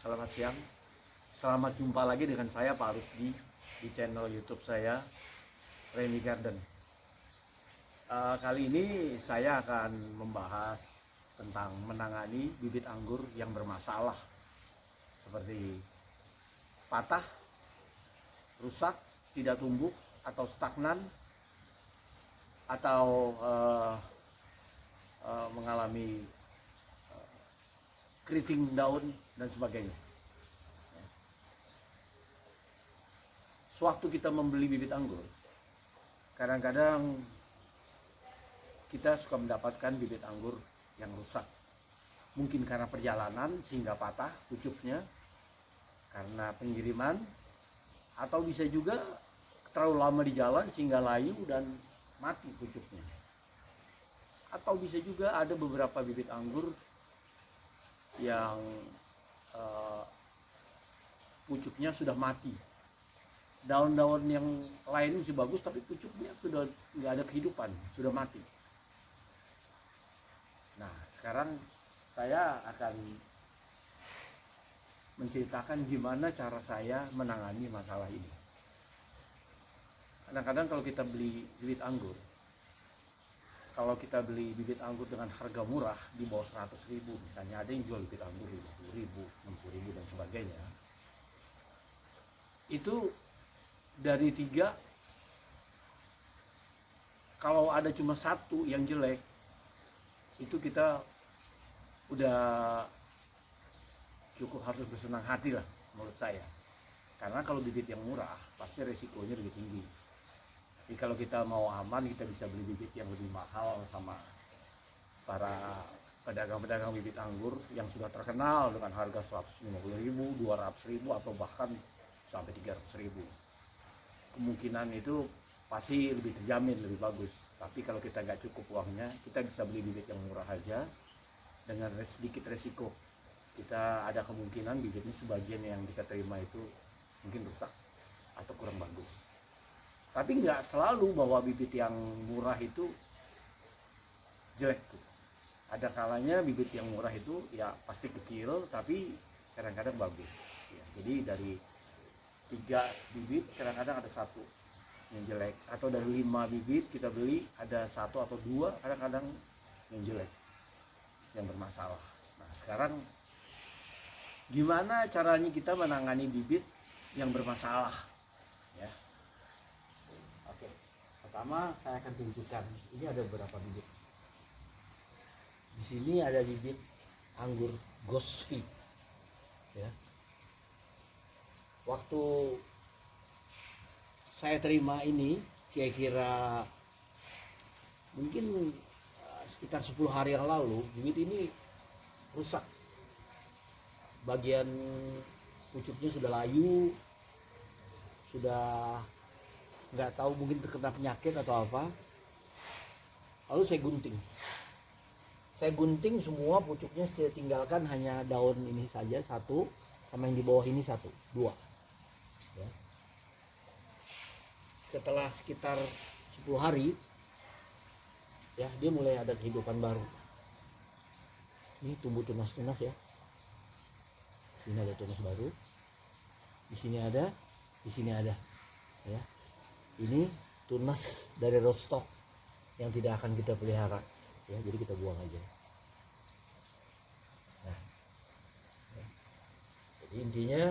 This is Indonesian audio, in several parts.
Selamat siang. Selamat jumpa lagi dengan saya Pak Rusdi di channel YouTube saya Remy Garden. Kali ini saya akan membahas tentang menangani bibit anggur yang bermasalah seperti patah, rusak, tidak tumbuh atau stagnan atau mengalami keriting daun dan sebagainya. Sewaktu kita membeli bibit anggur, kadang-kadang kita suka mendapatkan bibit anggur yang rusak. Mungkin karena perjalanan sehingga patah pucuknya, karena pengiriman, atau bisa juga terlalu lama di jalan sehingga layu dan mati pucuknya. Atau bisa juga ada beberapa bibit anggur yang pucuknya sudah mati. Daun-daun yang lain masih bagus, tapi pucuknya sudah nggak ada kehidupan, sudah mati. Nah, sekarang saya akan menceritakan gimana cara saya menangani masalah ini. Kadang-kadang kalau kita beli bibit anggur, kalau kita beli bibit anggur dengan harga murah di bawah 100.000, misalnya ada yang jual bibit anggur 50.000, 60.000 dan sebagainya, itu dari 3, kalau ada cuma 1 yang jelek, itu kita udah cukup harus bersenang hati lah menurut saya. Karena kalau bibit yang murah pasti resikonya lebih tinggi. Tapi kalau kita mau aman, kita bisa beli bibit yang lebih mahal sama para pedagang-pedagang bibit anggur yang sudah terkenal dengan harga 150.000, 200.000 atau bahkan sampai 300.000. Kemungkinan itu pasti lebih terjamin, lebih bagus. Tapi kalau kita nggak cukup uangnya, kita bisa beli bibit yang murah aja dengan sedikit resiko. Kita ada kemungkinan bibitnya sebagian yang kita terima itu mungkin rusak atau kurang bagus. Tapi nggak selalu bahwa bibit yang murah itu jelek tuh. Ada kalanya bibit yang murah itu ya pasti kecil, tapi kadang-kadang bagus. Ya, jadi dari 3 bibit kadang-kadang ada 1 yang jelek, atau dari 5 bibit kita beli ada 1 atau 2 kadang-kadang yang jelek, yang bermasalah. Nah, sekarang gimana caranya kita menangani bibit yang bermasalah ya? Oke, pertama saya akan tunjukkan ini ada beberapa bibit. Di sini ada bibit anggur Gosvi ya. Waktu saya terima ini kira-kira mungkin sekitar 10 hari yang lalu, bibit ini rusak. Bagian pucuknya sudah layu, sudah nggak tahu mungkin terkena penyakit atau apa. Lalu saya gunting semua pucuknya, saya tinggalkan hanya daun ini saja 1, sama yang di bawah ini 1, 2 ya. Setelah sekitar 10 hari ya, dia mulai ada kehidupan baru. Ini tumbuh tunas-tunas ya. Sini ada tunas baru, di sini ada, di sini ada ya. Ini tunas dari rootstock yang tidak akan kita pelihara ya, jadi kita buang aja. Nah, ya. Jadi intinya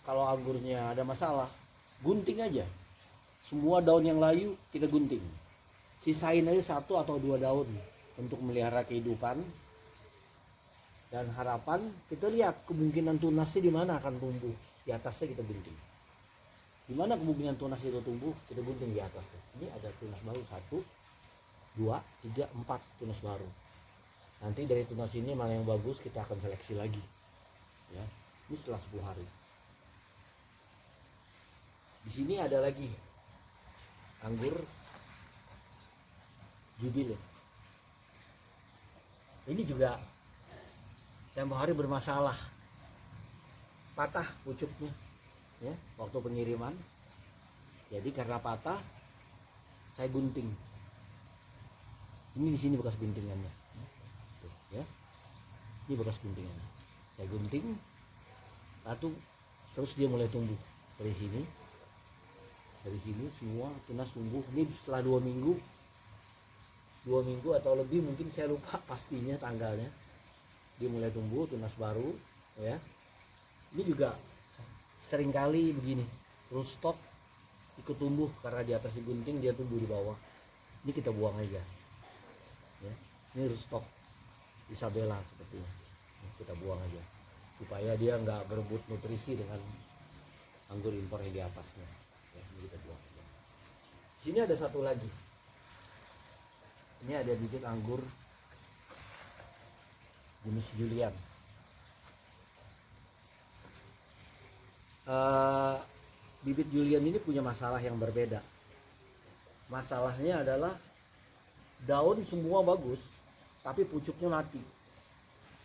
kalau anggurnya ada masalah, gunting aja. Semua daun yang layu kita gunting. Sisain aja 1 atau 2 daun untuk melihara kehidupan. Dan harapan kita lihat kemungkinan tunasnya di mana akan tumbuh. Di atasnya kita gunting. Di mana kemungkinan tunas itu tumbuh, kita gunting di atasnya. Ini ada tunas baru 1, 2, 3, 4 tunas baru. Nanti dari tunas ini mana yang bagus kita akan seleksi lagi. Ya, ini setelah 10 hari. Di sini ada lagi anggur Jubilee. Ini juga tempo hari bermasalah, patah pucuknya ya waktu pengiriman. Jadi karena patah saya gunting. Ini di sini bekas guntingannya. Tuh, ya. Ini bekas guntingannya. saya gunting satu, terus dia mulai tumbuh dari sini semua tunas tumbuh. Ini setelah 2 minggu atau lebih, mungkin saya lupa pastinya tanggalnya, dia mulai tumbuh tunas baru ya. Ini juga seringkali begini, rootstock ikut tumbuh karena di atas digunting, dia tumbuh di bawah. Ini kita buang aja ya. Ini rootstock Isabella sepertinya ya, kita buang aja supaya dia nggak berebut nutrisi dengan anggur impor yang di atasnya ya. Ini kita buang aja. Di sini ada satu lagi, ini ada bibit anggur jenis Julian. Bibit Julian ini punya masalah yang berbeda. Masalahnya adalah daun semua bagus, tapi pucuknya mati.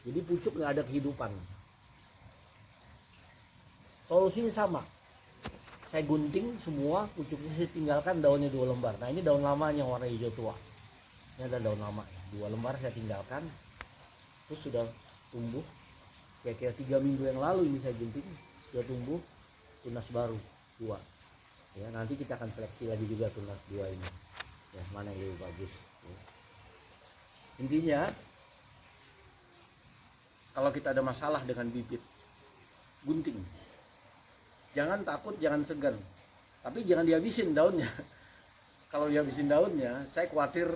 Jadi pucuk nggak ada kehidupan. Solusinya sama. Saya gunting semua pucuknya, saya tinggalkan daunnya 2 lembar. Nah ini daun lamanya warna hijau tua. Ini ada daun lama, 2 lembar saya tinggalkan. Terus sudah tumbuh. Kira-kira 3 minggu yang lalu ini saya gunting, sudah tumbuh tunas baru 2. Ya, nanti kita akan seleksi lagi juga tunas 2 ini. Ya, mana yang lebih bagus. Ya. Intinya, kalau kita ada masalah dengan bibit, gunting. Jangan takut, jangan segan. Tapi jangan dihabisin daunnya. Kalau dihabisin daunnya, saya khawatir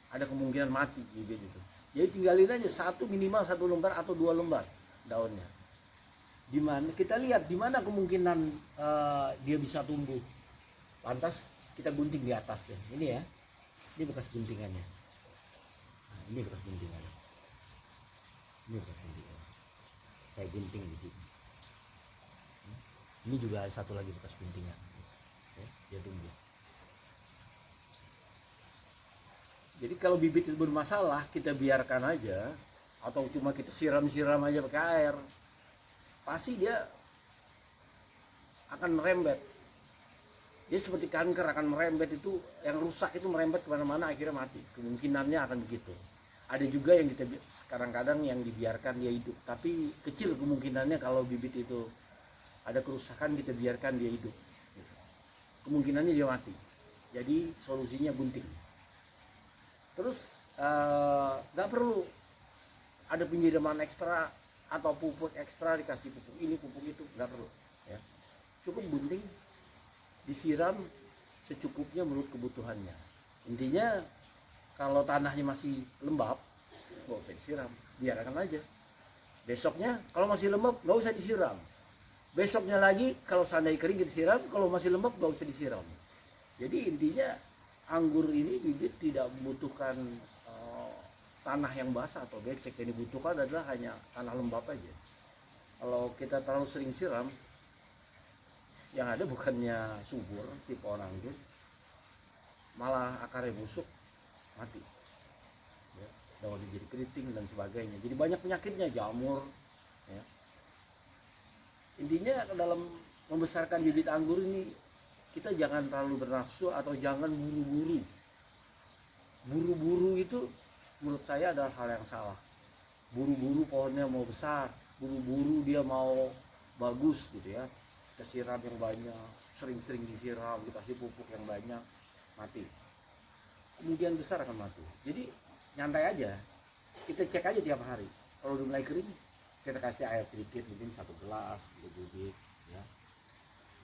ada kemungkinan mati bibit itu. Jadi tinggalin aja minimal 1 lembar atau 2 lembar daunnya. Dimana kita lihat di mana kemungkinan dia bisa tumbuh. Lantas kita gunting di atasnya. Ini ya, ini bekas guntingannya. Nah, ini bekas guntingannya. Ini bekas guntingannya. Saya gunting di sini. Ini juga ada satu lagi bekas guntingan. Ya, dia tumbuh. Jadi kalau bibit itu bermasalah, kita biarkan aja, atau cuma kita siram-siram aja pakai air, pasti dia akan merembet. Dia seperti kanker, akan merembet, itu yang rusak itu merembet kemana-mana, akhirnya mati. Kemungkinannya akan begitu. Ada juga yang kita kadang-kadang yang dibiarkan dia hidup, tapi kecil kemungkinannya kalau bibit itu ada kerusakan kita biarkan dia hidup. Kemungkinannya dia mati. Jadi solusinya gunting. Terus nggak perlu ada penyiraman ekstra atau pupuk ekstra, dikasih pupuk ini pupuk itu, nggak perlu ya. Cukup gunting, disiram secukupnya menurut kebutuhannya. Intinya kalau tanahnya masih lembab nggak usah disiram, biarkan aja. Besoknya kalau masih lembab nggak usah disiram, besoknya lagi kalau seandainya kering disiram, kalau masih lembab nggak usah disiram. Jadi intinya anggur ini bibit tidak membutuhkan tanah yang basah atau becek. Yang dibutuhkan adalah hanya tanah lembab aja. Kalau kita terlalu sering siram, yang ada bukannya subur si pohon anggur, malah akarnya busuk, mati ya, daunnya jadi keriting dan sebagainya. Jadi banyak penyakitnya, jamur ya. Intinya dalam membesarkan bibit anggur ini, kita jangan terlalu bernafsu atau jangan buru-buru. Buru-buru itu menurut saya adalah hal yang salah. Buru-buru pohonnya mau besar, buru-buru dia mau bagus gitu ya. Kita siram yang banyak, sering-sering disiram, dikasih pupuk yang banyak, mati. Kemungkinan besar akan mati. Jadi nyantai aja, kita cek aja tiap hari. Kalau udah mulai kering, kita kasih air sedikit, mungkin 1 gelas, 2 bibit ya.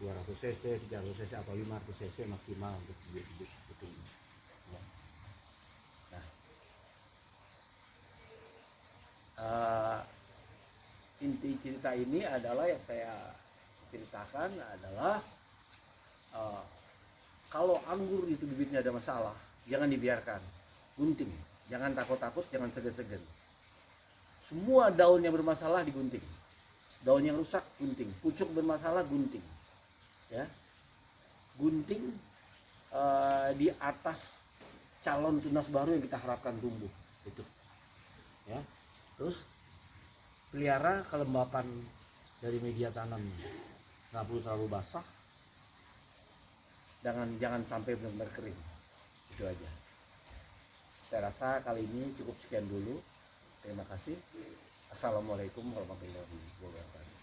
200 cc, 300 cc atau 500 cc maksimal untuk bibit seperti ini. Ya. Nah, inti cerita ini adalah yang saya ceritakan adalah kalau anggur itu bibitnya ada masalah, jangan dibiarkan, gunting. Jangan takut-takut, jangan segan-segan. Semua daun yang bermasalah digunting. Daun yang rusak gunting, pucuk bermasalah gunting. Ya, gunting di atas calon tunas baru yang kita harapkan tumbuh itu ya. Terus pelihara kelembapan dari media tanam, nggak perlu terlalu basah, jangan sampai benar-benar kering. Itu aja. Saya rasa kali ini cukup sekian dulu. Terima kasih. Assalamualaikum warahmatullahi wabarakatuh.